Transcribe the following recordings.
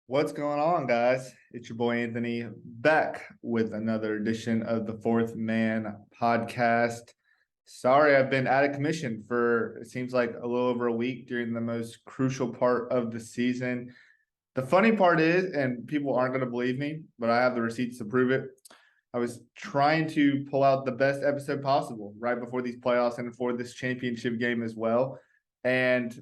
What's going on, guys? It's your boy Anthony back with another edition of the Fourth Man podcast. Sorry, I've been out of commission for it seems like a little over a week during the most crucial part of the season. The funny part is, and people aren't going to believe me, but I have the receipts to prove it. I was trying to pull out the best episode possible right before these playoffs and for this championship game as well. And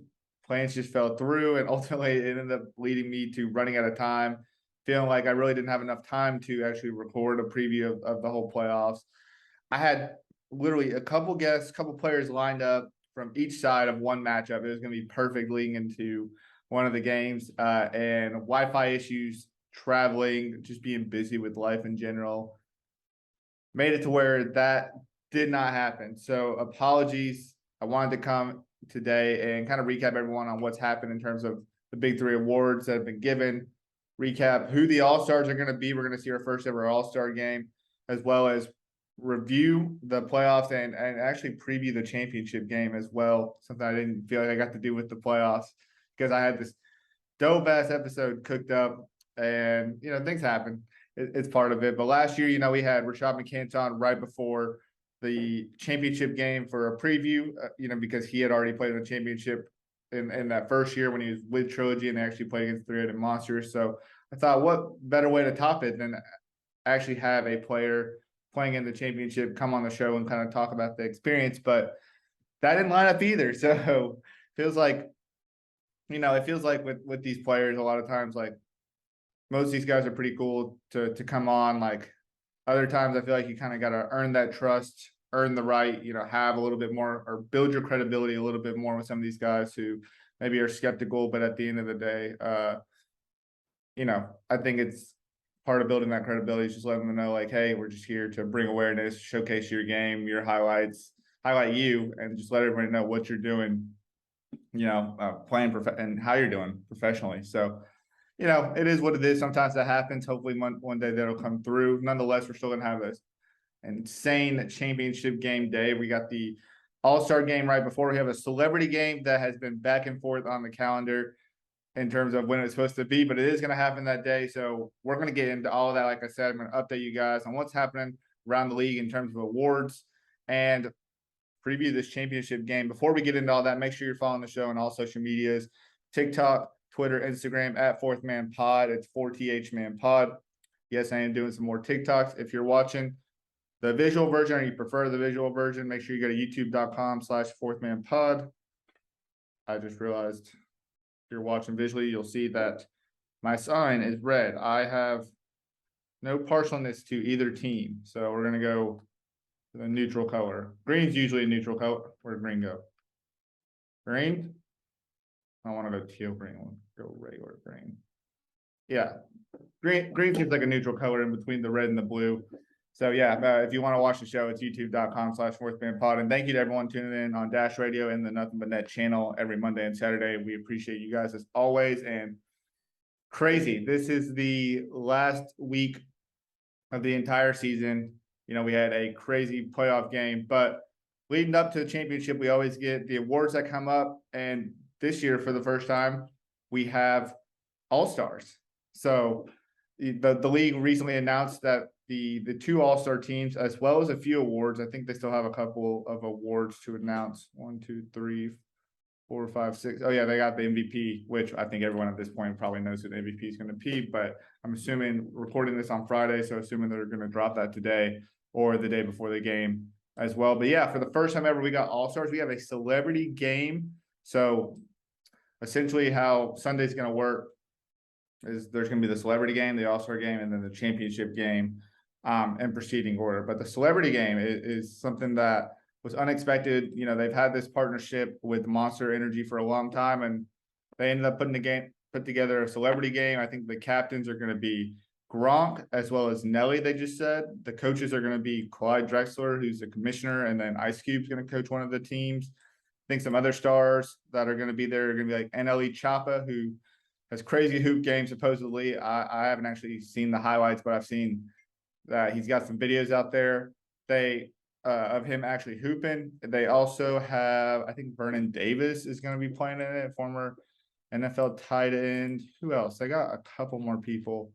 plans just fell through. And ultimately, it ended up leading me to running out of time, feeling like I really didn't have enough time to actually record a preview of the whole playoffs. I had literally a couple guests, a couple players lined up from each side of one matchup. It was going to be perfect leading into one of the games, and Wi-Fi issues, traveling, just being busy with life in general made it to where that did not happen. So apologies. I wanted to come today and kind of recap everyone on what's happened in terms of the big three awards that have been given, recap who the All-Stars are going to be. We're going to see our first ever All-Star game, as well as review the playoffs and actually preview the championship game as well. Something I didn't feel like I got to do with the playoffs because I had this dope ass episode cooked up, and things happen. It's part of it. But last year, we had Rashad McCants right before the championship game for a preview. Because he had already played in the championship in that first year when he was with Trilogy and they actually played against three-headed monsters. So I thought, what better way to top it than actually have a player playing in the championship come on the show and kind of talk about the experience. But that didn't line up either. So feels like it feels like with these players, a lot of times, like most of these guys are pretty cool to come on. Like other times, I feel like you kind of got to earn that trust, earn the right, have a little bit more or build your credibility a little bit more with some of these guys who maybe are skeptical, but at the end of the day, I think it's part of building that credibility is just letting them know, like, hey, we're just here to bring awareness, showcase your game, your highlights, highlight you, and just let everybody know what you're doing, playing and how you're doing professionally. So, it is what it is. Sometimes that happens. Hopefully one day that'll come through. Nonetheless, we're still going to have this insane championship game day. We got the All-Star game right before. We have a celebrity game that has been back and forth on the calendar in terms of when it's supposed to be, but it is going to happen that day. So we're going to get into all of that. Like I said, I'm going to update you guys on what's happening around the league in terms of awards and preview this championship game. Before we get into all that, make sure you're following the show on all social medias, TikTok, Twitter, Instagram at Fourth Man Pod. It's 4TH Man Pod. Yes, I am doing some more TikToks. If you're watching the visual version or you prefer the visual version, make sure you go to youtube.com/Fourth Man Pod. I just realized if you're watching visually, you'll see that my sign is red. I have no partialness to either team. So we're going to go to the neutral color. Green's usually a neutral color. Where'd green go? Green? I want to go teal green one. Go regular green. Yeah. Green seems like a neutral color in between the red and the blue. So yeah, if you want to watch the show, it's youtube.com/fourthmanpod. And thank you to everyone tuning in on Dash Radio and the Nothing But Net channel every Monday and Saturday. We appreciate you guys as always. And crazy. This is the last week of the entire season. We had a crazy playoff game, but leading up to the championship, we always get the awards that come up. And this year, for the first time, we have All-Stars. So the league recently announced that the two All-Star teams, as well as a few awards, I think they still have a couple of awards to announce. 1, 2, 3, 4, 5, 6. Oh yeah, they got the MVP, which I think everyone at this point probably knows who the MVP is going to be. But I'm assuming recording this on Friday, so assuming they're going to drop that today or the day before the game as well. But yeah, for the first time ever, we got All-Stars. We have a celebrity game. So essentially, how Sunday's going to work is there's going to be the celebrity game, the All-Star game, and then the championship game in preceding order. But the celebrity game is something that was unexpected. They've had this partnership with Monster Energy for a long time, and they ended up put together a celebrity game. I think the captains are going to be Gronk as well as Nelly. They just said the coaches are going to be Clyde Drexler, who's the commissioner, and then Ice Cube's going to coach one of the teams. I think some other stars that are going to be there are going to be like NLE Choppa, who has crazy hoop game supposedly. I haven't actually seen the highlights, but I've seen that he's got some videos out there. Of him actually hooping. They also have, I think Vernon Davis is going to be playing in it, former NFL tight end. Who else? I got a couple more people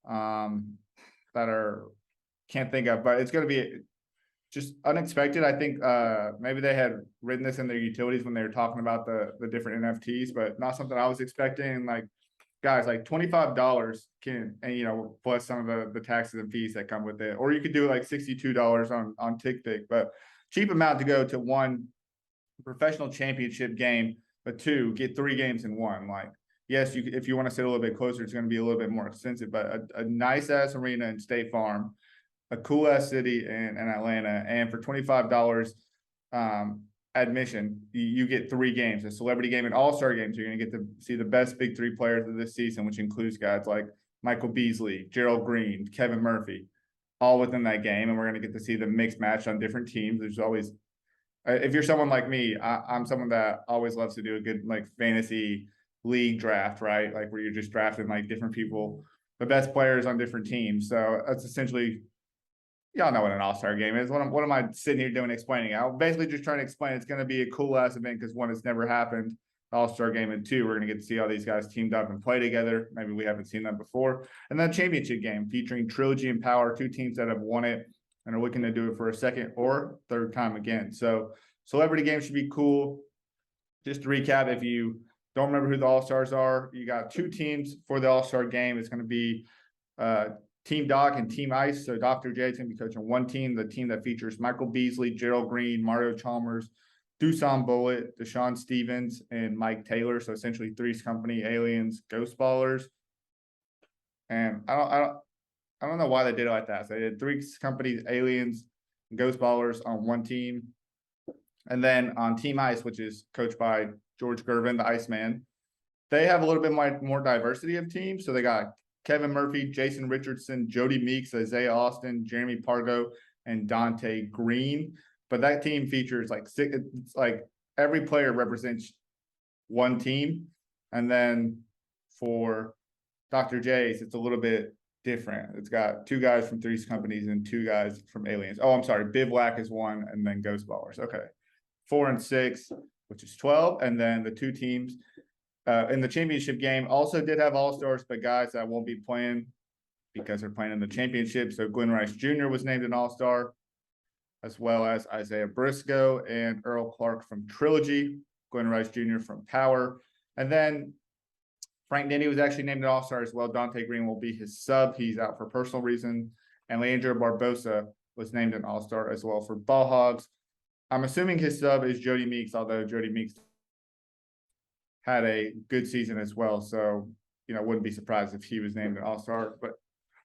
that are can't think of, but it's going to be just unexpected. I think maybe they had written this in their utilities when they were talking about the different NFTs, but not something I was expecting. Like, guys, like $25 can, and plus some of the taxes and fees that come with it, or you could do like $62 on TickPick, but cheap amount to go to one professional championship game, but two, get 3 games in one. Like, yes, if you want to sit a little bit closer, it's going to be a little bit more expensive, but a nice ass arena in State Farm, a cool ass city in Atlanta, and for $25 admission, you get 3 games: a celebrity game and all-star games. You're going to get to see the best big 3 players of this season, which includes guys like Michael Beasley, Gerald Green, Kevin Murphy, all within that game. And we're going to get to see the mixed match on different teams. There's always, if you're someone like me, I'm someone that always loves to do a good like fantasy league draft, right? Like where you're just drafting like different people, the best players on different teams. So that's essentially, y'all know what an all-star game is. What am I sitting here doing explaining? I'm basically just trying to explain it's going to be a cool ass event because one, it's never happened, all-star game, and two, we're going to get to see all these guys teamed up and play together. Maybe we haven't seen that before. And then championship game featuring Trilogy and Power, 2 teams that have won it and are looking to do it for a second or third time again. So celebrity game should be cool. Just to recap, if you don't remember who the all-stars are, you got 2 teams for the all-star game. It's going to be Team Doc and Team Ice. So Dr. J is going to be coaching one team, the team that features Michael Beasley, Gerald Green, Mario Chalmers, Doosan Bullet, Deshaun Stevens, and Mike Taylor. So essentially Three's Company, Aliens, Ghost Ballers. And I don't know why they did it like that. So they did Three's Company, Aliens, and Ghost Ballers on one team. And then on Team Ice, which is coached by George Gervin, the Iceman, they have a little bit more diversity of teams. So they got Kevin Murphy, Jason Richardson, Jody Meeks, Isaiah Austin, Jeremy Pargo, and Dante Green. But that team features like 6, it's like every player represents one team. And then for Dr. J's, it's a little bit different. It's got 2 guys from Three's Companies and 2 guys from Aliens. Oh, I'm sorry. Bivouac is 1, and then Ghost Ballers. Okay. 4 and 6, which is 12. And then the 2 teams in the championship game also did have all-stars, but guys that won't be playing because they're playing in the championship. So Glenn Rice Jr. was named an all-star, as well as Isaiah Briscoe and Earl Clark from Trilogy, Glenn Rice Jr. from Power. And then Frank Denny was actually named an all-star as well. Dante Green will be his sub. He's out for personal reason. And Leandro Barbosa was named an all-star as well for Ball Hogs. I'm assuming his sub is Jody Meeks, although Jody Meeks had a good season as well. So, wouldn't be surprised if he was named an all-star. But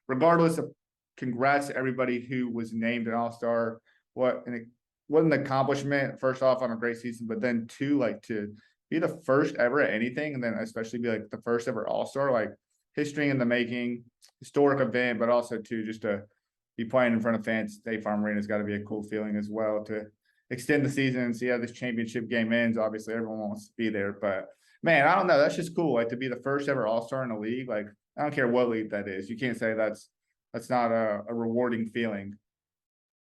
regardless of, congrats to everybody who was named an all-star. What an accomplishment, first off, on a great season, but then 2, like to be the first ever at anything, and then especially be like the first ever all-star, like history in the making, historic event, but also too, just to be playing in front of fans. State Farm Arena has got to be a cool feeling as well to extend the season and see how this championship game ends. Obviously, everyone wants to be there, but man, I don't know. That's just cool. Like to be the first ever all-star in a league. Like, I don't care what league that is. You can't say that's not a rewarding feeling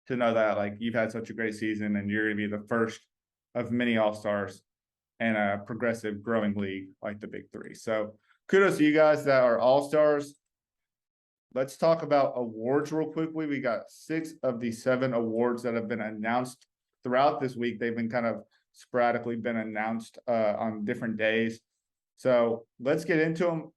to know that like you've had such a great season and you're going to be the first of many all-stars in a progressive growing league like the Big 3. So kudos to you guys that are all-stars. Let's talk about awards real quickly. We got 6 of the 7 awards that have been announced throughout this week. They've been kind of sporadically been announced on different days. So let's get into them.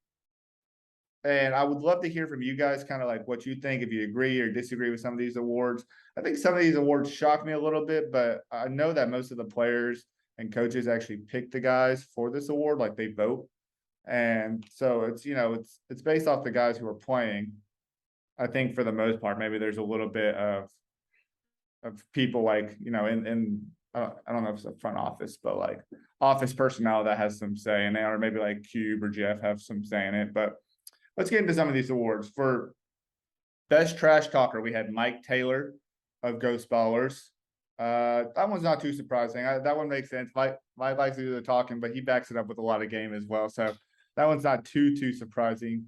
And I would love to hear from you guys kind of like what you think, if you agree or disagree with some of these awards. I think some of these awards shock me a little bit, but I know that most of the players and coaches actually pick the guys for this award, like they vote. And so it's, it's based off the guys who are playing. I think for the most part, maybe there's a little bit of people like, in I don't know if it's a front office, but like office personnel that has some say in it, or maybe like Cube or Jeff have some say in it. But let's get into some of these awards. For best trash talker, we had Mike Taylor of Ghost Ballers. That one's not too surprising. That one makes sense. Mike likes to do the talking, but he backs it up with a lot of game as well. So that one's not too surprising.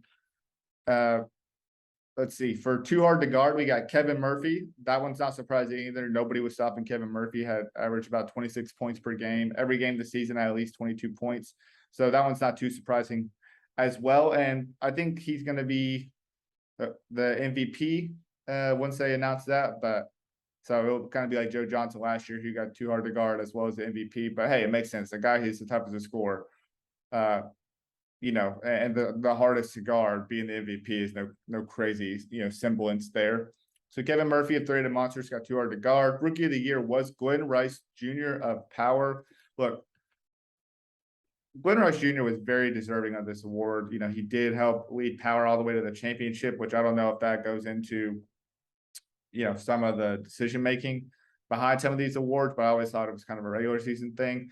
Let's see. For Too Hard to Guard, we got Kevin Murphy. That one's not surprising either. Nobody was stopping Kevin Murphy. Had averaged about 26 points per game. Every game this season at least 22 points. So that one's not too surprising as well. And I think he's going to be the MVP once they announce that. But so it'll kind of be like Joe Johnson last year, who got too hard to guard as well as the MVP. But hey, it makes sense. The guy who's the toughest to score, and the hardest to guard being the MVP is no crazy, semblance there. So Kevin Murphy of Three-Headed Monsters got too hard to guard. Rookie of the Year was Glenn Rice Jr. of Power. Look, Glenn Rice Jr. was very deserving of this award. He did help lead Power all the way to the championship, which I don't know if that goes into, some of the decision-making behind some of these awards, but I always thought it was kind of a regular season thing.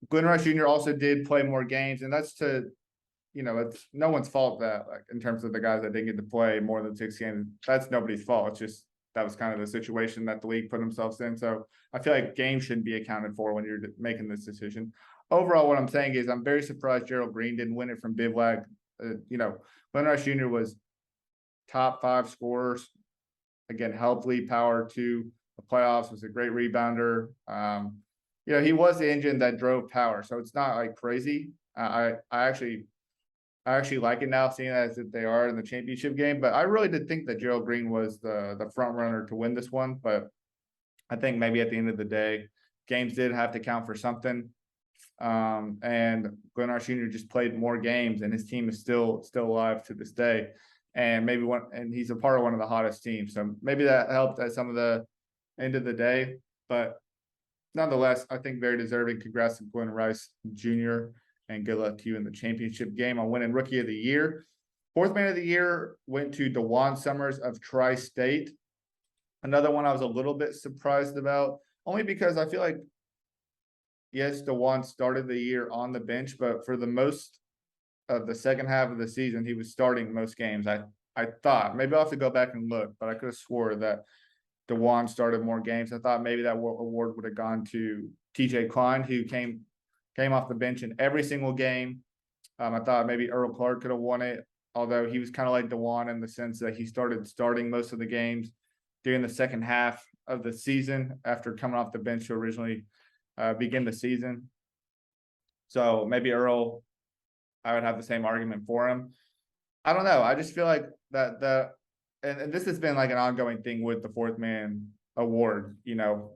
Glenn Rice Jr. also did play more games, and that's it's no one's fault that, like, in terms of the guys that didn't get to play more than 6 games, that's nobody's fault. It's just that was kind of the situation that the league put themselves in. So I feel like games shouldn't be accounted for when you're making this decision. Overall, what I'm saying is I'm very surprised Gerald Green didn't win it from Bivlag. Glenn Rice Jr. was top 5 scorers. Again, helped lead Power to the playoffs, was a great rebounder. He was the engine that drove Power. So it's not like crazy. I actually like it now, seeing as that they are in the championship game. But I really did think that Gerald Green was the front runner to win this one. But I think maybe at the end of the day, games did have to count for something. And Glenn Rice Jr. just played more games, and his team is still alive to this day. And he's a part of one of the hottest teams. So maybe that helped at some of the end of the day. But nonetheless, I think very deserving. Congrats to Glenn Rice Jr. and good luck to you in the championship game on winning Rookie of the Year. Fourth Man of the Year went to DeJuan Summers of Tri-State. Another one I was a little bit surprised about, only because I feel like, yes, DeJuan started the year on the bench, but for the most of the second half of the season, he was starting most games. I thought, maybe I'll have to go back and look, but I could have swore that DeJuan started more games. I thought maybe that award would have gone to TJ Klein, who came off the bench in every single game. I thought maybe Earl Clark could have won it, although he was kind of like DeJuan in the sense that he started starting most of the games during the second half of the season after coming off the bench to originally begin the season. So maybe Earl, I would have the same argument for him. I don't know. I just feel like that and this has been like an ongoing thing with the Fourth Man Award,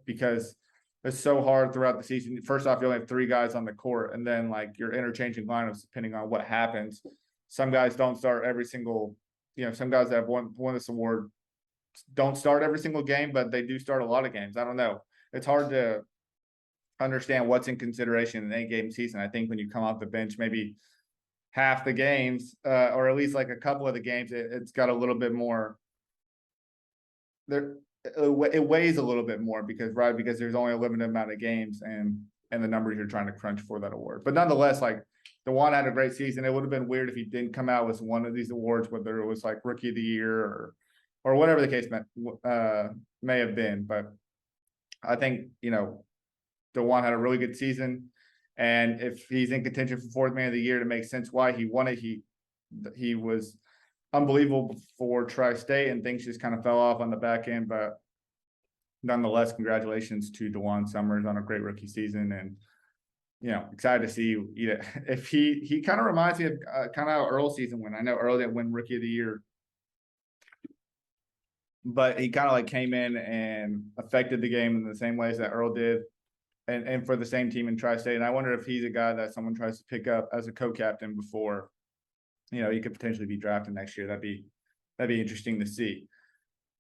because it's so hard throughout the season. First off, you only have 3 guys on the court, and then like you're interchanging lineups depending on what happens. Some guys don't start every single, some guys that have won this award don't start every single game, but they do start a lot of games. I don't know. It's hard to understand what's in consideration in an 8-game season. I think when you come off the bench, maybe half the games, or at least like a couple of the games, it's got a little bit more there. It weighs a little bit more because there's only a limited amount of games and the numbers you're trying to crunch for that award. But nonetheless, like DeJuan had a great season. It would have been weird if he didn't come out with one of these awards, whether it was like Rookie of the Year or whatever the case may have been. But I think, DeJuan had a really good season. And if he's in contention for Fourth Man of the Year, to make sense why he won it. He was unbelievable for Tri-State, and things just kind of fell off on the back end. But nonetheless, congratulations to DeJuan Summers on a great rookie season, and excited to see if he kind of reminds me of kind of how Earl's season went. I know Earl didn't win Rookie of the Year, but he kind of like came in and affected the game in the same ways that Earl did. And for the same team in Tri-State. And I wonder if he's a guy that someone tries to pick up as a co-captain before, he could potentially be drafted next year. That'd be interesting to see.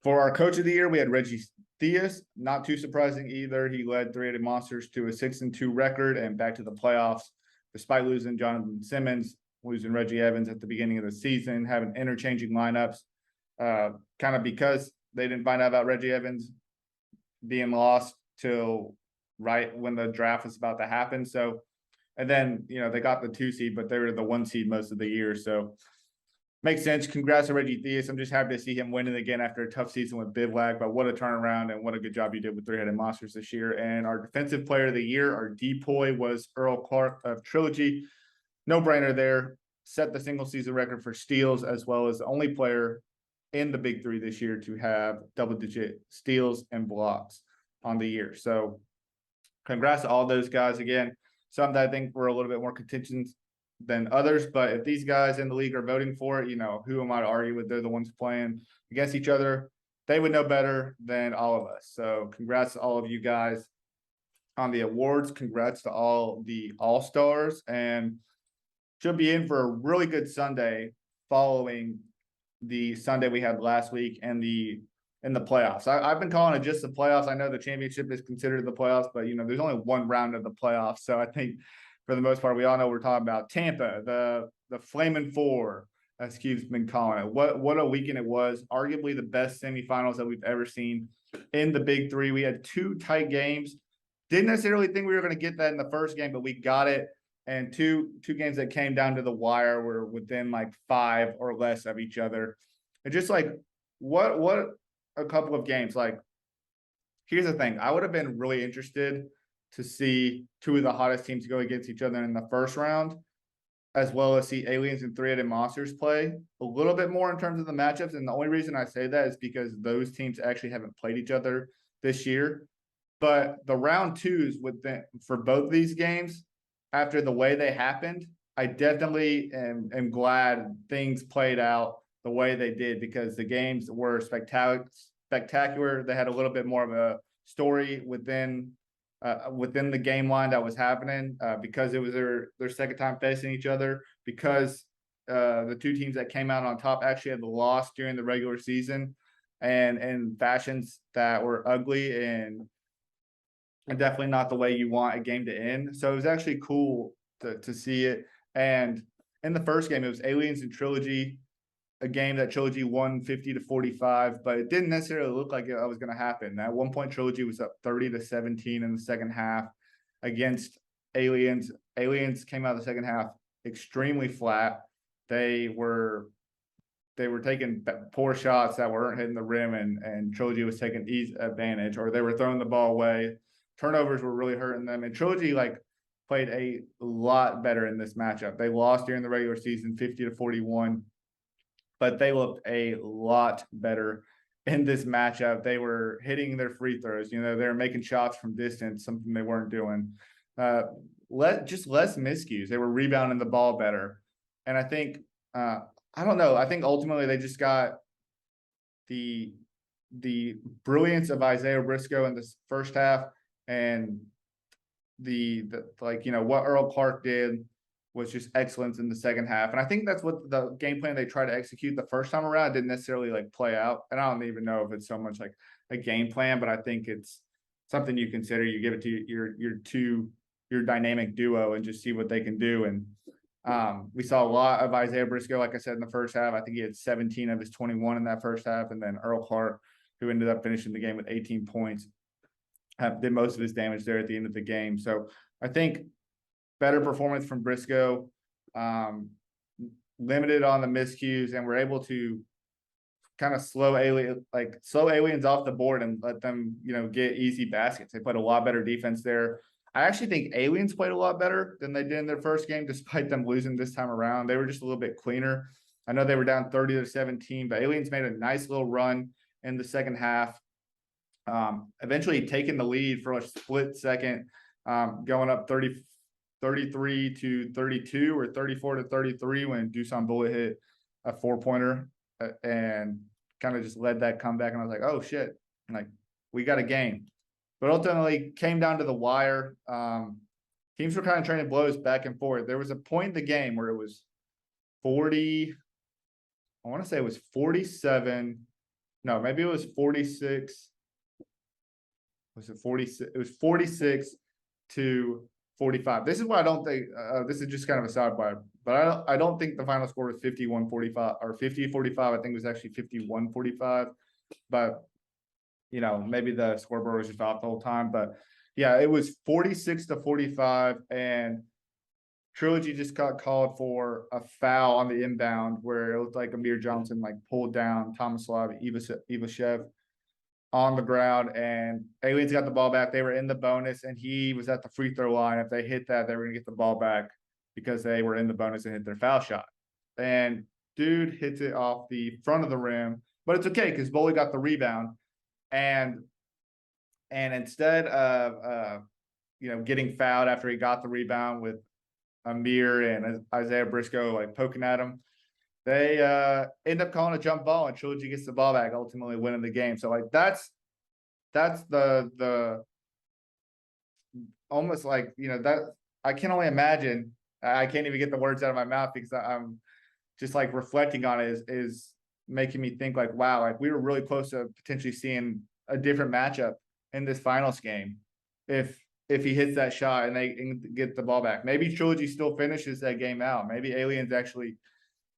For our Coach of the Year, we had Reggie Theus. Not too surprising either. He led Three-Headed Monsters to a 6-2 record and back to the playoffs, despite losing Jonathan Simmons, losing Reggie Evans at the beginning of the season, having interchanging lineups, kind of because they didn't find out about Reggie Evans being lost till right when the draft was about to happen. So, and then, they got the 2 seed, but they were the 1 seed most of the year. So makes sense. Congrats to Reggie Theus. I'm just happy to see him winning again after a tough season with Bivlag, but what a turnaround and what a good job you did with Three-Headed Monsters this year. And our Defensive Player of the Year, our DPOY, was Earl Clark of Trilogy. No brainer there. Set the single season record for steals, as well as the only player in the Big 3 this year to have double-digit steals and blocks on the year. So congrats to all those guys again. some that I think were a little bit more contingent than others. But if these guys in the league are voting for it, who am I to argue with? They're the ones playing against each other. They would know better than all of us. So congrats to all of you guys on the awards. Congrats to all the All-Stars, and should be in for a really good Sunday following the Sunday we had last week and in the playoffs. I've been calling it just the playoffs. I know the championship is considered the playoffs, but there's only one round of the playoffs. So I think for the most part, we all know we're talking about Tampa, the Flamin' Four, as Cube's been calling it. What a weekend it was. Arguably the best semifinals that we've ever seen in the Big Three. We had two tight games. Didn't necessarily think we were going to get that in the first game, but we got it. And two games that came down to the wire were within like 5 or less of each other. And just like what a couple of games. Like, here's the thing. I would have been really interested to see two of the hottest teams go against each other in the first round, as well as see Aliens and Three-Headed Monsters play a little bit more in terms of the matchups. And the only reason I say that is because those teams actually haven't played each other this year. But the round twos for both these games, after the way they happened, I definitely am glad things played out the way they did, because the games were spectacular. They had a little bit more of a story within the game line that was happening, because it was their second time facing each other, because the two teams that came out on top actually had the loss during the regular season, and in fashions that were ugly and definitely not the way you want a game to end. So it was actually cool to see it. And in the first game, it was Aliens and Trilogy, a game that Trilogy won 50-45, but it didn't necessarily look like it was going to happen. At one point, Trilogy was up 30-17 in the second half against Aliens. Aliens came out of the second half extremely flat. They were taking poor shots that weren't hitting the rim, and Trilogy was taking easy advantage, or they were throwing the ball away. Turnovers were really hurting them, and Trilogy played a lot better in this matchup. They lost during the regular season 50-41, but they looked a lot better in this matchup. They were hitting their free throws. They were making shots from distance, something they weren't doing. Just less miscues. They were rebounding the ball better, and I think I don't know. I think ultimately they just got the brilliance of Isaiah Briscoe in the first half, and what Earl Clark did was just excellence in the second half. And I think that's what the game plan they tried to execute the first time around didn't necessarily play out. And I don't even know if it's so much like a game plan, but I think it's something you consider. You give it to your dynamic duo and just see what they can do. And we saw a lot of Isaiah Briscoe, like I said, in the first half. I think he had 17 of his 21 in that first half. And then Earl Clark, who ended up finishing the game with 18 points, did most of his damage there at the end of the game. So I think better performance from Briscoe, limited on the miscues, and we're able to kind of slow aliens off the board and let them, get easy baskets. They played a lot better defense there. I actually think Aliens played a lot better than they did in their first game, despite them losing this time around. They were just a little bit cleaner. I know they were down 30-17, but Aliens made a nice little run in the second half. Eventually taking the lead for a split second, going up 33-32 or 34-33 when Dusan Bullet hit a 4-pointer and kind of just led that comeback. And I was like, oh shit, we got a game. But ultimately came down to the wire. Teams were kind of trading blows back and forth. There was a point in the game where it was 40, I want to say it was 47. No, maybe it was 46. Was it 46? It was 46-45. This is why I don't think this is just kind of a sidebar, but I don't think the final score was 51-45 or 50-45. I think it was actually 51-45. But maybe the scoreboard was just off the whole time. But yeah, it was 46-45, and Trilogy just got called for a foul on the inbound where it looked like Amir Johnson pulled down Tomislav Ivashev on the ground, and Aliens got the ball back. They were in the bonus, and he was at the free throw line. If they hit that, they were gonna get the ball back because they were in the bonus and hit their foul shot. And dude hits it off the front of the rim, but it's okay because Bully got the rebound. And instead of getting fouled after he got the rebound with Amir and Isaiah Briscoe like poking at him. They end up calling a jump ball, and Trilogy gets the ball back, ultimately winning the game. So like that's the almost like that I can only imagine. I can't even get the words out of my mouth because I'm just like reflecting on it is making me think like, wow, like we were really close to potentially seeing a different matchup in this finals game if he hits that shot and they get the ball back. Maybe Trilogy still finishes that game out. Maybe Aliens actually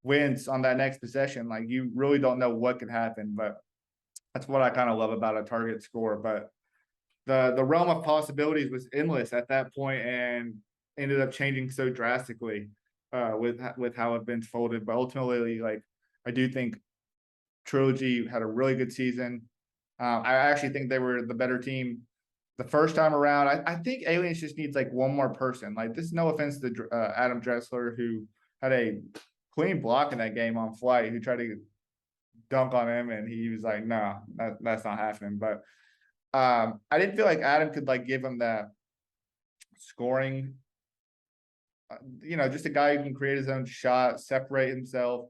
wins on that next possession. Like you really don't know what could happen, but that's what I kind of love about a target score. But the realm of possibilities was endless at that point and ended up changing so drastically with how it's been folded. But ultimately, like I do think Trilogy had a really good season. I actually think they were the better team the first time around. I think Aliens just needs like one more person. Like this, no offense to Adam Dressler, who had a clean block in that game on Flight, who tried to dunk on him, and he was like, "No, that's not happening." But I didn't feel like Adam could like give him that scoring. Just a guy who can create his own shot, separate himself,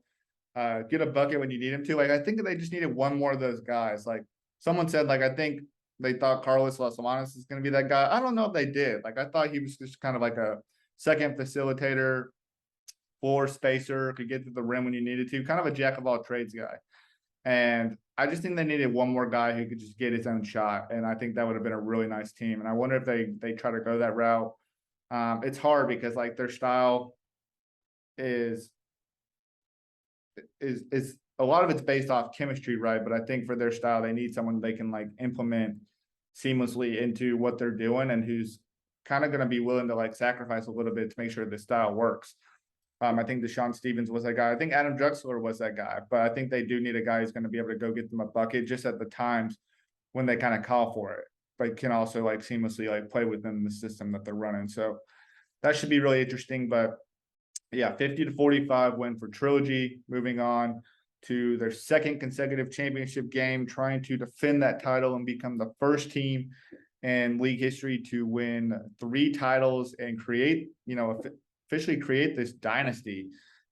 get a bucket when you need him to. Like I think they just needed one more of those guys. Like someone said, like I think they thought Carlos Las Amanas is going to be that guy. I don't know if they did. Like I thought he was just kind of like a second facilitator, floor spacer, could get to the rim when you needed to, kind of a jack of all trades guy. And I just think they needed one more guy who could just get his own shot. And I think that would have been a really nice team. And I wonder if they try to go that route. It's hard because like their style is a lot of it's based off chemistry, right? But I think for their style, they need someone they can like implement seamlessly into what they're doing and who's kind of going to be willing to like sacrifice a little bit to make sure the style works. I think Deshaun Stevens was that guy. I think Adam Drexler was that guy, but I think they do need a guy who's going to be able to go get them a bucket just at the times when they kind of call for it, but can also like seamlessly like play within the system that they're running. So that should be really interesting. But yeah, 50-45 win for Trilogy, moving on to their second consecutive championship game, trying to defend that title and become the first team in league history to win 3 titles and create, officially create this dynasty.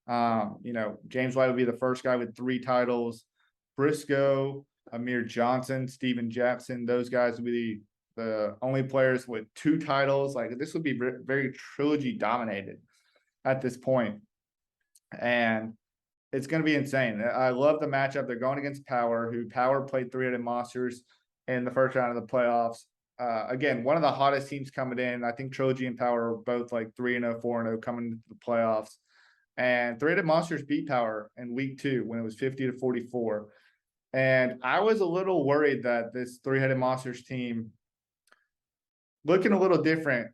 James White would be the first guy with 3 titles. Briscoe, Amir Johnson, Steven Jackson, those guys would be the only players with 2 titles. Like this would be very Trilogy dominated at this point. And it's going to be insane. I love the matchup. They're going against Power, who Power played 3-headed monsters in the first round of the playoffs. Again, one of the hottest teams coming in. I think Trilogy and Power are both like 3-0, 4-0 coming into the playoffs. And 3-headed monsters beat Power in week 2 when it was 50-44. And I was a little worried that this 3-headed monsters team, looking a little different,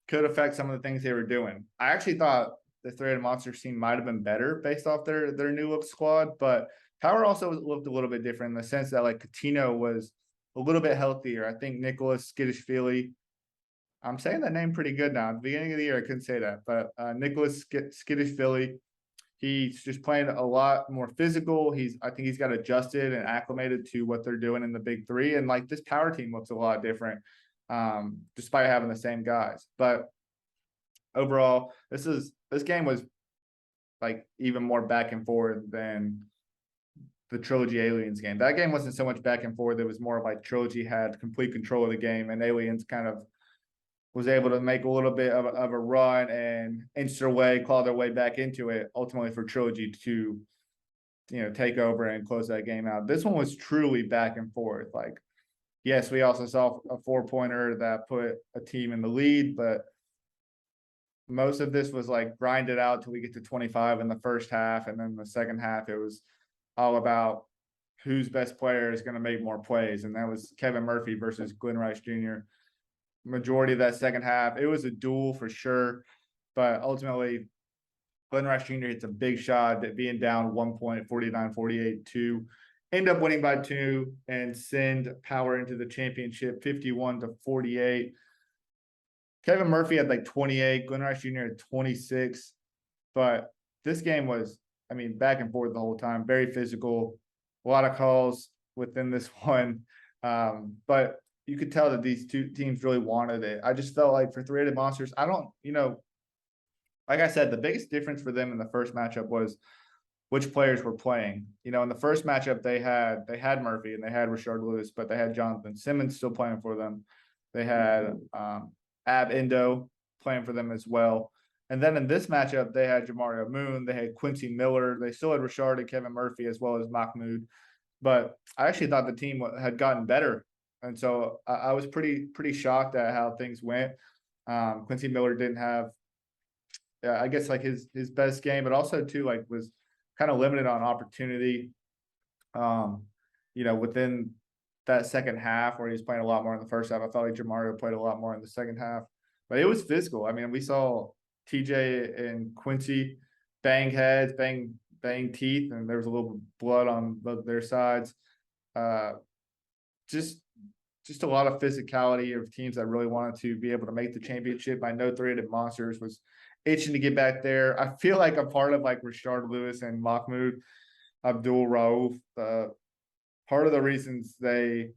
could affect some of the things they were doing. I actually thought the 3-headed monsters team might have been better based off their new look squad, but Power also looked a little bit different in the sense that like Coutinho was a little bit healthier. I think Nicholas Skidishvili, I'm saying that name pretty good now. At the beginning of the year, I couldn't say that, but Nicholas Skidishvili, he's just playing a lot more physical. I think he's got adjusted and acclimated to what they're doing in the big 3. And like this Power team looks a lot different, despite having the same guys. But overall, this game was like even more back and forth than the Trilogy Aliens game. That game wasn't so much back and forth. It was more like Trilogy had complete control of the game, and Aliens kind of was able to make a little bit of a run and inch their way, claw their way back into it, ultimately for Trilogy to, take over and close that game out. This one was truly back and forth. Like, yes, we also saw a 4-pointer that put a team in the lead, but most of this was like grind it out till we get to 25 in the first half. And then the second half, it was all about whose best player is going to make more plays. And that was Kevin Murphy versus Glenn Rice Jr. Majority of that second half, it was a duel for sure. But ultimately, Glenn Rice Jr. hits a big shot that being down 1 point, 49-48 to end up winning by 2 and send Power into the championship 51-48. Kevin Murphy had like 28, Glenn Rice Jr. had 26. But this game was, back and forth the whole time, very physical, a lot of calls within this one. But you could tell that these two teams really wanted it. I just felt like for Three-Headed Monsters, I don't, like I said, the biggest difference for them in the first matchup was which players were playing. In the first matchup they had Murphy and they had Rashard Lewis, but they had Jonathan Simmons still playing for them. They had Ab Indo playing for them as well. And then in this matchup, they had Jamario Moon, they had Quincy Miller, they still had Rashard and Kevin Murphy as well as Mahmoud. But I actually thought the team had gotten better, and so I was pretty shocked at how things went. Quincy Miller didn't have, I guess, like his best game, but also too like was kind of limited on opportunity. Within that second half where he was playing a lot more in the first half, I felt like Jamario played a lot more in the second half. But it was physical. I mean, we saw TJ and Quincy bang heads, bang teeth, and there was a little blood on both their sides. Just a lot of physicality of teams that really wanted to be able to make the championship. I know Three-Headed Monsters was itching to get back there. I feel like a part of like Rashard Lewis and Mahmoud Abdul Rauf. Part of the reasons they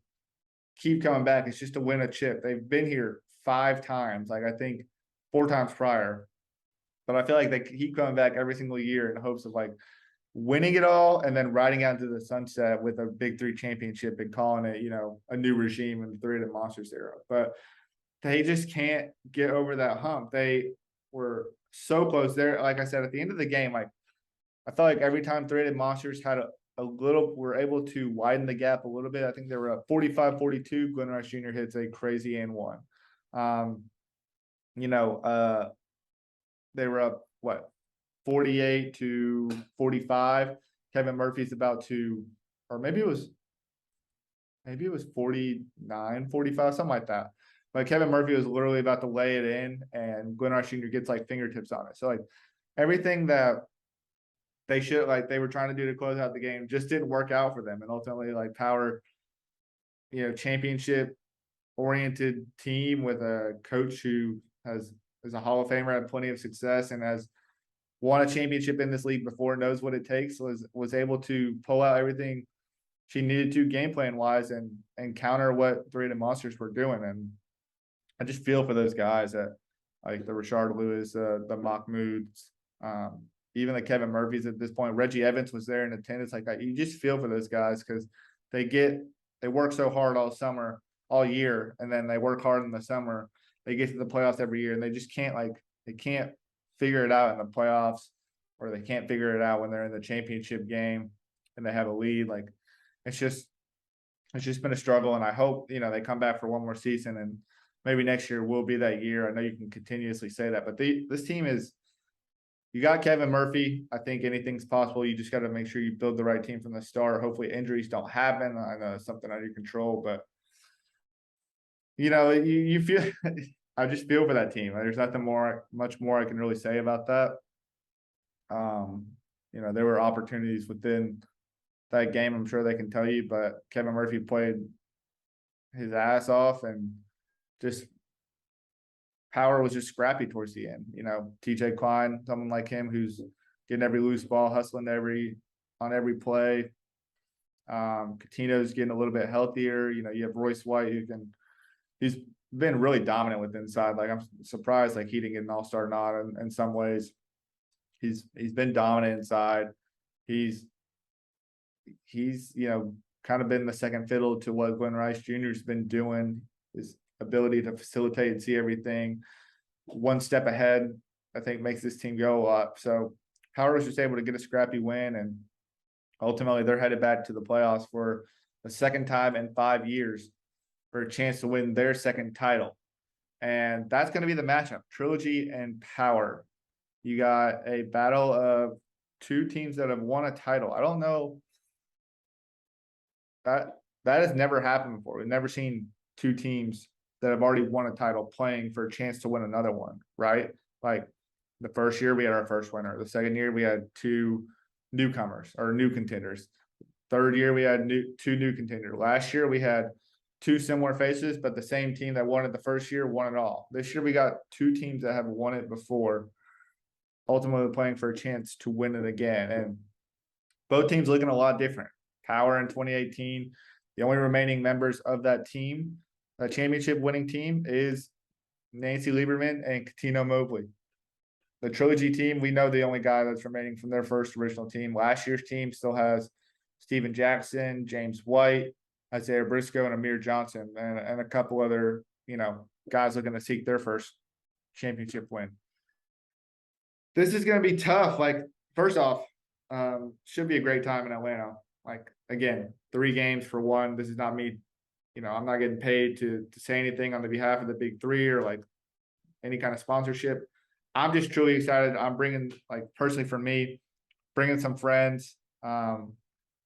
keep coming back is just to win a chip. They've been here 5 times, like I think 4 times prior. But I feel like they keep coming back every single year in hopes of like winning it all and then riding out into the sunset with a BIG3 championship and calling it, a new regime in the Three-Headed Monsters era. But they just can't get over that hump. They were so close there. Like I said, at the end of the game, like I felt like every time Three-Headed Monsters had were able to widen the gap a little bit. I think they were up 45-42. Glenn Rice Jr. hits a crazy and one. They were up 48-45. Kevin Murphy's about to, or maybe it was 49-45, something like that. But Kevin Murphy was literally about to lay it in, and Glenn Rice Jr. gets like fingertips on it. So like everything that they were trying to do to close out the game just didn't work out for them. And ultimately, like Power, championship oriented team with a coach who is a Hall of Famer, had plenty of success, and has won a championship in this league before, knows what it takes, was able to pull out everything she needed to game plan wise and counter what Three-Headed Monsters were doing. And I just feel for those guys that like the Rashard Lewis, the Mahmouds, even the Kevin Murphys at this point. Reggie Evans was there in attendance. Like you just feel for those guys because they work so hard all summer, all year, and then they work hard in the summer. They get to the playoffs every year, and they just can't figure it out in the playoffs, or they can't figure it out when they're in the championship game and they have a lead. Like it's just been a struggle, and I hope they come back for one more season, and maybe next year will be that year. I know you can continuously say that, but this team is. You got Kevin Murphy. I think anything's possible. You just got to make sure you build the right team from the start. Hopefully injuries don't happen. I know it's something under your control, but you feel I just feel for that team. There's nothing much more I can really say about that. There were opportunities within that game. I'm sure they can tell you, but Kevin Murphy played his ass off, and just Power was just scrappy towards the end. TJ Klein, someone like him who's getting every loose ball, hustling on every play. Coutinho's getting a little bit healthier. You have Royce White he's been really dominant with inside. Like I'm surprised like he didn't get an all-star nod in some ways. He's been dominant inside. He's kind of been the second fiddle to what Glenn Rice Jr. has been doing. His ability to facilitate and see everything one step ahead, I think, makes this team go a lot. So Power was just able to get a scrappy win, and ultimately they're headed back to the playoffs for the second time in 5 years for a chance to win their second title. And that's going to be the matchup, Trilogy and Power. You got a battle of 2 teams that have won a title. I don't know. That has never happened before. We've never seen 2 teams that have already won a title playing for a chance to win another one, right? Like the first year we had our first winner. The second year we had 2 newcomers or new contenders. Third year we had 2 new contenders. Last year we had 2 similar faces, but the same team that won it the first year won it all. This year we got 2 teams that have won it before, ultimately playing for a chance to win it again. And both teams looking a lot different. Power in 2018, the only remaining members of that team championship winning team is Nancy Lieberman and Katino Mobley. The Trilogy team, we know the only guy that's remaining from their first original team. Last year's team still has Steven Jackson, James White, Isaiah Briscoe, and Amir Johnson, and a couple other, guys looking to seek their first championship win. This is going to be tough. Like, first off, should be a great time in Atlanta. Like, again, 3 games for one. This is not me, I'm not getting paid to say anything on the behalf of the Big Three or like any kind of sponsorship. I'm just truly excited. I'm bringing, like, personally for me, bringing some friends.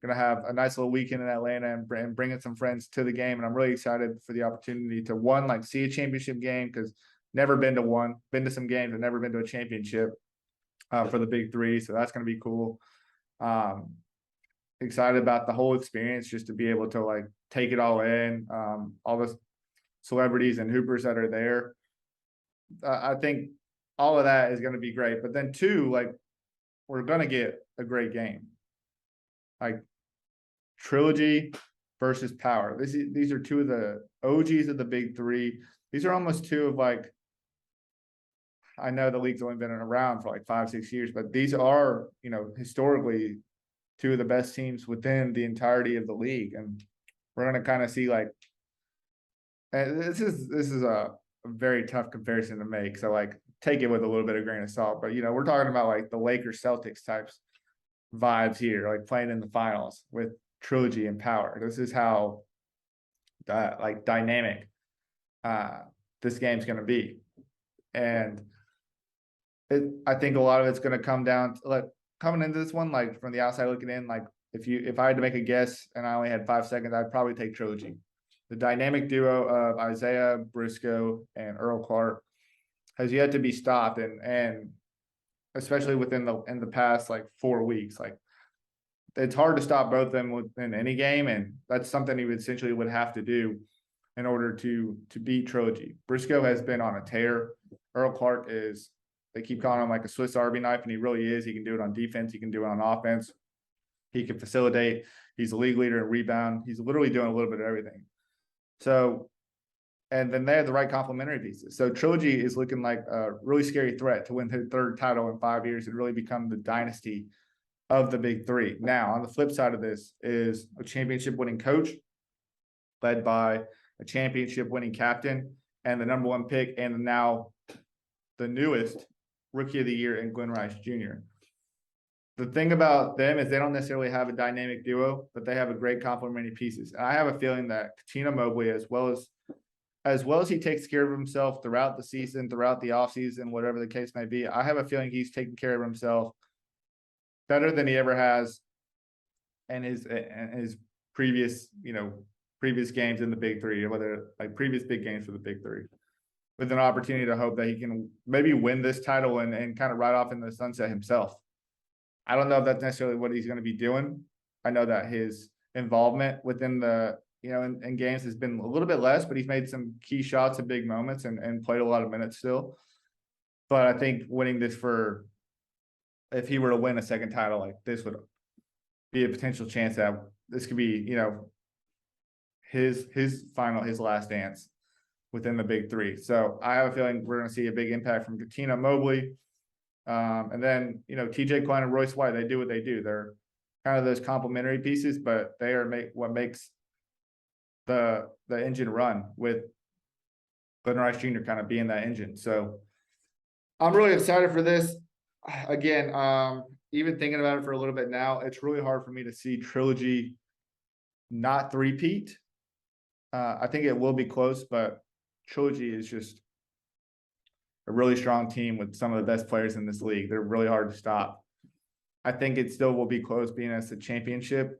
Gonna have a nice little weekend in Atlanta and bringing some friends to the game. And I'm really excited for the opportunity to, one, like, see a championship game, because never been to one, been to some games, but never been to a championship for the Big Three. So that's gonna be cool. Excited about the whole experience, just to be able to, like, take it all in. All the celebrities and hoopers that are there. I think all of that is going to be great. But then, two, like, we're going to get a great game. Like, Trilogy versus Power. These are 2 of the OGs of the Big Three. These are almost 2 of, like, I know the league's only been around for like 5-6 years, but these are, historically 2 of the best teams within the entirety of the league. And we're going to kind of see, like, this is a very tough comparison to make. So, like, take it with a little bit of grain of salt. But, we're talking about, like, the Lakers Celtics types vibes here, like playing in the finals with Trilogy and Power. This is how like dynamic this game's going to be. And I think a lot of it's going to come down to, like, coming into this one, like, from the outside looking in, like, if I had to make a guess and I only had 5 seconds, I'd probably take Trilogy. The dynamic duo of Isaiah Briscoe and Earl Clark has yet to be stopped, and especially in the past, like, 4 weeks, like, it's hard to stop both of them within any game, and that's something you essentially would have to do in order to beat Trilogy. Briscoe has been on a tear. Earl Clark is, they keep calling him like a Swiss Army knife, and he really is. He can do it on defense. He can do it on offense. He can facilitate. He's a league leader in rebound. He's literally doing a little bit of everything. So, and then they have the right complementary pieces. So Trilogy is looking like a really scary threat to win their 3rd title in 5 years and really become the dynasty of the Big Three. Now, on the flip side of this is a championship winning coach led by a championship winning captain and the #1 pick, and now the newest rookie of the year in Glenn Rice Jr. The thing about them is they don't necessarily have a dynamic duo, but they have a great complementary pieces. And I have a feeling that Katino Mobley, as well as he takes care of himself throughout the season, throughout the offseason, whatever the case may be, I have a feeling he's taking care of himself better than he ever has in his previous games in the Big Three, or whether, like, previous big games for the Big Three, with an opportunity to hope that he can maybe win this title and kind of ride off in the sunset himself. I don't know if that's necessarily what he's going to be doing. I know that his involvement within the, in games has been a little bit less, but he's made some key shots at big moments and played a lot of minutes still. But I think winning this if he were to win a second title, like, this would be a potential chance that this could be, his last dance within the Big Three. So I have a feeling we're going to see a big impact from Katino Mobley. And then, TJ Klein and Royce White, they do what they do. They're kind of those complementary pieces, but they are what makes the engine run, with Glenn Rice Jr. kind of being that engine. So I'm really excited for this. Again, even thinking about it for a little bit now, it's really hard for me to see Trilogy not three-peat. I think it will be close, but Trilogy is just a really strong team with some of the best players in this league. They're really hard to stop. I think it still will be close, being as a championship.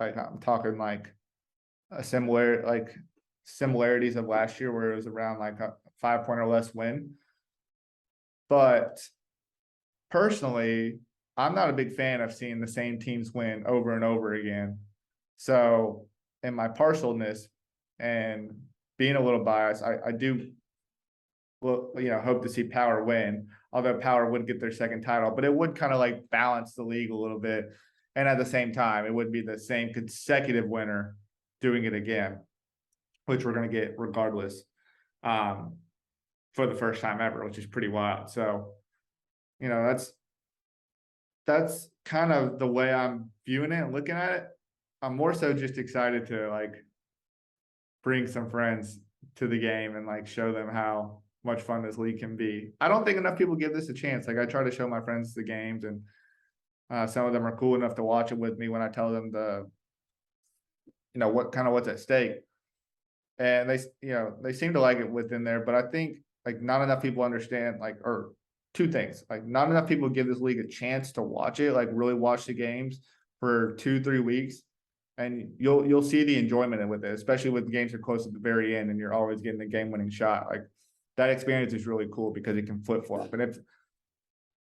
Like, I'm talking like similarities of last year, where it was around like a 5-point or less win. But personally, I'm not a big fan of seeing the same teams win over and over again. So, in my partialness and being a little biased, I do, hope to see Power win, although Power would get their second title, but it would kind of like balance the league a little bit. And at the same time, it would be the same consecutive winner doing it again. which we're going to get regardless, for the first time ever, which is pretty wild. So, that's kind of the way I'm viewing it and looking at it. I'm more so just excited to like bring some friends to the game and like show them how much fun this league can be. I don't think enough people give this a chance. Like I try to show my friends the games, and some of them are cool enough to watch it with me when I tell them what's at stake. And they seem to like it within there, but I think like not enough people understand or two things. Like not enough people give this league a chance to watch it, like really watch the games for 2-3 weeks. And you'll see the enjoyment with it, especially with games that are close at the very end and you're always getting a game-winning shot. Like that experience is really cool because it can flip-flop. And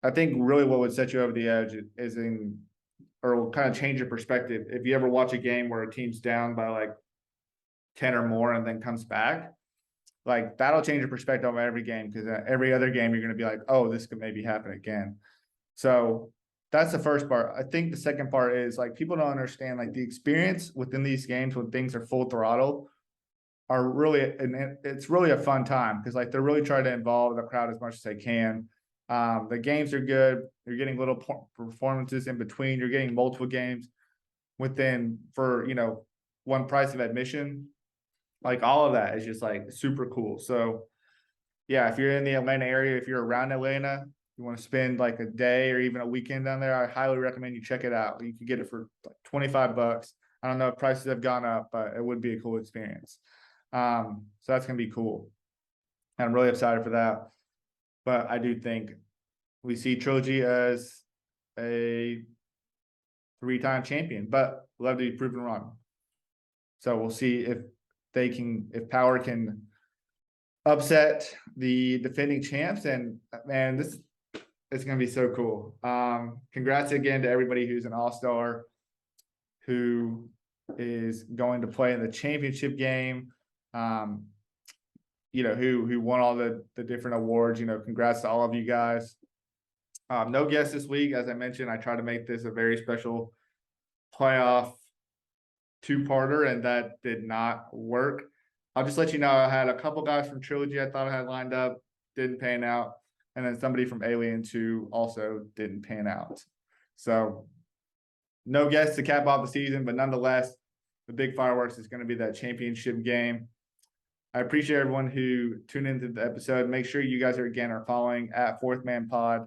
I think really what would set you over the edge is or will kind of change your perspective. If you ever watch a game where a team's down by like 10 or more and then comes back, like that'll change your perspective on every game, because every other game you're going to be like, oh, this could maybe happen again. So that's the first part. I think the second part is like people don't understand like the experience within these games when things are full throttle are really, and it's really a fun time because like they're really trying to involve the crowd as much as they can. The games are good. You're getting little performances in between. You're getting multiple games for one price of admission. Like all of that is just like super cool. So yeah, if you're in the Atlanta area, if you're around Atlanta, you want to spend like a day or even a weekend down there, I highly recommend you check it out. You can get it for like $25. I don't know if prices have gone up, but it would be a cool experience. So that's going to be cool. And I'm really excited for that. But I do think we see Trilogy as a 3-time champion, but we'll have to be proven wrong. So we'll see if Power can upset the defending champs. And man, this is going to be so cool. Congrats again to everybody who's an all-star, who is going to play in the championship game, who won all the different awards. Congrats to all of you guys. No guests this week. As I mentioned, I tried to make this a very special playoff 2-parter, and that did not work. I'll just let you know I had a couple guys from Trilogy I thought I had lined up, didn't pan out, and then somebody from Alien 2 also didn't pan out. So no guests to cap off the season, but nonetheless, the big fireworks is going to be that championship game. I appreciate everyone who tuned into the episode. Make sure you guys are following at Fourth Man Pod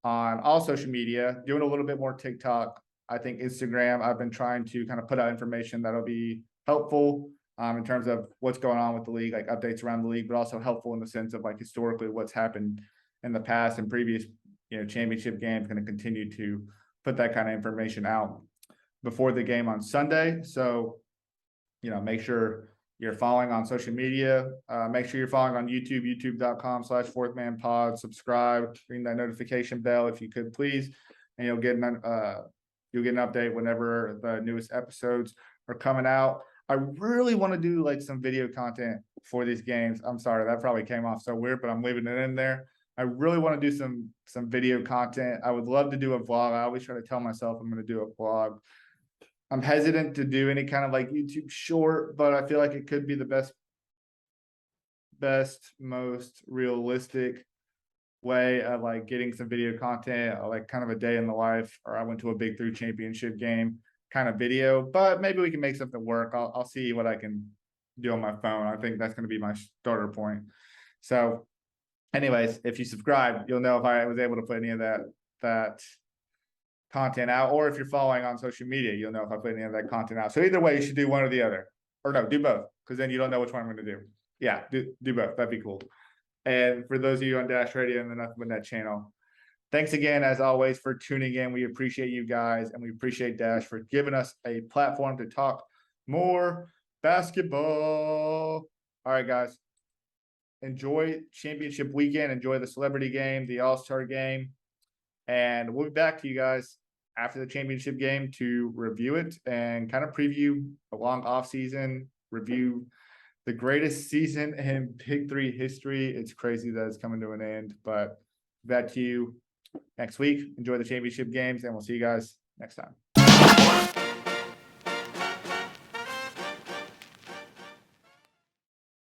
on all social media, doing a little bit more TikTok. I think Instagram, I've been trying to kind of put out information that'll be helpful in terms of what's going on with the league, like updates around the league, but also helpful in the sense of like historically what's happened in the past and previous, championship games. Going to continue to put that kind of information out before the game on Sunday. So, make sure you're following on social media. Make sure you're following on YouTube, youtube.com/fourthmanpod. Subscribe, ring that notification bell if you could, please. And you'll get an update whenever the newest episodes are coming out. I really want to do like some video content for these games. I'm sorry, that probably came off so weird, but I'm leaving it in there. I really want to do some video content. I would love to do a vlog. I always try to tell myself I'm going to do a vlog. I'm hesitant to do any kind of like YouTube short, but I feel like it could be the best, most realistic way of like getting some video content, like kind of a day in the life, or I went to a BIG3 championship game kind of video. But maybe we can make something work. I'll see what I can do on my phone. I think that's going to be my starter point. So anyways, if you subscribe, you'll know if I was able to put any of that content out, or if you're following on social media, you'll know if I put any of that content out. So either way, you should do one or the other, or no, do both, because then you don't know which one I'm going to do. Yeah, do both. That'd be cool. And for those of you on Dash Radio and the Nothing But Net channel, thanks again, as always, for tuning in. We appreciate you guys, and we appreciate Dash for giving us a platform to talk more basketball. All right, guys. Enjoy championship weekend. Enjoy the celebrity game, the all-star game. And we'll be back to you guys after the championship game to review it and kind of preview a long offseason, review the greatest season in BIG3 history. It's crazy that it's coming to an end, but back to you next week. Enjoy the championship games, and we'll see you guys next time.